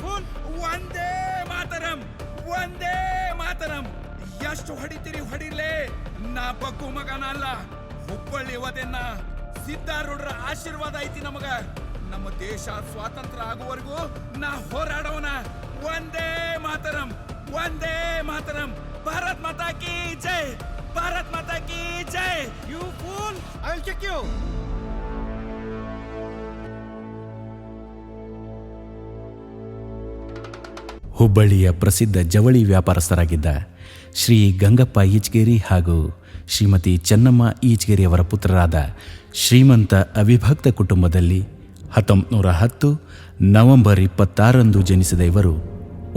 Pool. ಒಂದೇ ಮಾತರಂ, ಒಂದೇ ಮಾತರಂ. ಎಷ್ಟು ಹೊಡಿತೀರಿ ಹೊಡಿಲೇ, ನಾ ಬಗ್ಗು ಮಗನ ಅಲ್ಲ. ಹುಬ್ಬಳ್ಳಿ ವದೆನ್ನ ಸಿದ್ದಾರೂಢರ ಆಶೀರ್ವಾದ ಐತಿ ನಮಗ. ನಮ್ಮ ದೇಶ ಸ್ವಾತಂತ್ರ್ಯ ಆಗುವವರೆಗೂ ನಾ ಹೋರಾಡೋಣ. ಒಂದೇ ಮಾತರಂ, ಒಂದೇ ಮಾತರಂ. ಭಾರತ್ ಮಾತಾ ಕಿ ಜೈ, ಭಾರತ್ ಮಾತಾ ಕಿ ಜೈ. You fool! I'll kick you! ಹುಬ್ಬಳ್ಳಿಯ ಪ್ರಸಿದ್ಧ ಜವಳಿ ವ್ಯಾಪಾರಸ್ಥರಾಗಿದ್ದ ಶ್ರೀ ಗಂಗಪ್ಪ ಈಚಗೇರಿ ಹಾಗೂ ಶ್ರೀಮತಿ ಚೆನ್ನಮ್ಮ ಈಚಗೇರಿಯವರ ಪುತ್ರರಾದ ಶ್ರೀಮಂತ ಅವಿಭಕ್ತ ಕುಟುಂಬದಲ್ಲಿ 1910 ನವೆಂಬರ್ 26ರಂದು ಜನಿಸಿದ ಇವರು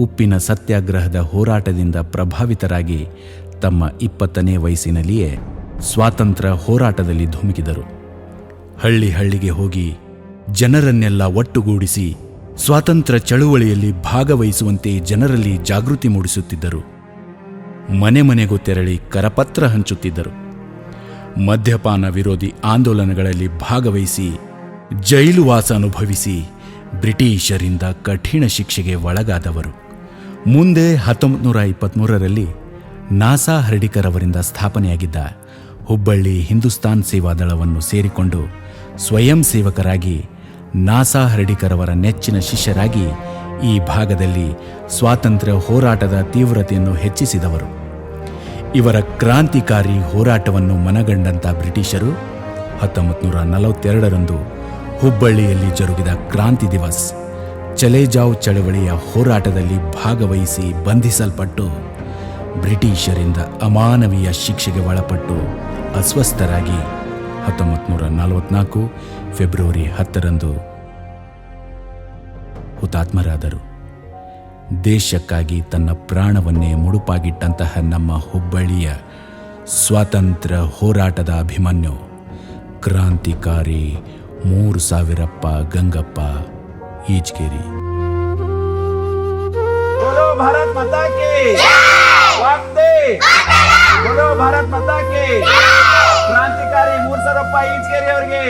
ಉಪ್ಪಿನ ಸತ್ಯಾಗ್ರಹದ ಹೋರಾಟದಿಂದ ಪ್ರಭಾವಿತರಾಗಿ ತಮ್ಮ 20ನೇ ವಯಸ್ಸಿನಲ್ಲಿಯೇ ಸ್ವಾತಂತ್ರ್ಯ ಹೋರಾಟದಲ್ಲಿ ಧುಮುಕಿದರು. ಹಳ್ಳಿ ಹಳ್ಳಿಗೆ ಹೋಗಿ ಜನರನ್ನೆಲ್ಲ ಒಟ್ಟುಗೂಡಿಸಿ ಸ್ವಾತಂತ್ರ್ಯ ಚಳುವಳಿಯಲ್ಲಿ ಭಾಗವಹಿಸುವಂತೆ ಜನರಲ್ಲಿ ಜಾಗೃತಿ ಮೂಡಿಸುತ್ತಿದ್ದರು. ಮನೆ ಮನೆಗೂ ತೆರಳಿ ಕರಪತ್ರ ಹಂಚುತ್ತಿದ್ದರು. ಮದ್ಯಪಾನ ವಿರೋಧಿ ಆಂದೋಲನಗಳಲ್ಲಿ ಭಾಗವಹಿಸಿ ಜೈಲುವಾಸ ಅನುಭವಿಸಿ ಬ್ರಿಟಿಷರಿಂದ ಕಠಿಣ ಶಿಕ್ಷೆಗೆ ಒಳಗಾದವರು. ಮುಂದೆ 1923ರಲ್ಲಿ ನಾಸಾ ಹರ್ಡಿಕರ್ ಅವರಿಂದ ಸ್ಥಾಪನೆಯಾಗಿದ್ದ ಹುಬ್ಬಳ್ಳಿ ಹಿಂದೂಸ್ತಾನ್ ಸೇವಾದಳವನ್ನು ಸೇರಿಕೊಂಡು ಸ್ವಯಂ ಸೇವಕರಾಗಿ ನಾಸಾ ಹರ್ಡಿಕರ್ ಅವರ ನೆಚ್ಚಿನ ಶಿಷ್ಯರಾಗಿ ಈ ಭಾಗದಲ್ಲಿ ಸ್ವಾತಂತ್ರ್ಯ ಹೋರಾಟದ ತೀವ್ರತೆಯನ್ನು ಹೆಚ್ಚಿಸಿದವರು. ಇವರ ಕ್ರಾಂತಿಕಾರಿ ಹೋರಾಟವನ್ನು ಮನಗಂಡಂಥ ಬ್ರಿಟಿಷರು 1942ರಂದು ಹುಬ್ಬಳ್ಳಿಯಲ್ಲಿ ಜರುಗಿದ ಕ್ರಾಂತಿ ದಿವಸ್ ಚಲೇ ಜಾವ್ ಚಳವಳಿಯ ಹೋರಾಟದಲ್ಲಿ ಭಾಗವಹಿಸಿ ಬಂಧಿಸಲ್ಪಟ್ಟು ಬ್ರಿಟಿಷರಿಂದ ಅಮಾನವೀಯ ಶಿಕ್ಷೆಗೆ ಒಳಪಟ್ಟು ಅಸ್ವಸ್ಥರಾಗಿ 1944 ಫೆಬ್ರವರಿ 10ರಂದು ಹುತಾತ್ಮರಾದರು. ದೇಶಕ್ಕಾಗಿ ತನ್ನ ಪ್ರಾಣವನ್ನೇ ಮುಡುಪಾಗಿಟ್ಟಂತಹ ನಮ್ಮ ಹುಬ್ಬಳ್ಳಿಯ ಸ್ವಾತಂತ್ರ್ಯ ಹೋರಾಟದ ಅಭಿಮನ್ಯು ಕ್ರಾಂತಿಕಾರಿ 3000ಪ್ಪ ಗಂಗಪ್ಪ ಈಚಗೇರಿ. बोलो भारत माता की वंदे, बोलो भारत माता की. ಕ್ರಾಂತಿಕಾರಿ 3000ಪ್ಪ ಈಚಗೇರಿ ಅವರಿಗೆ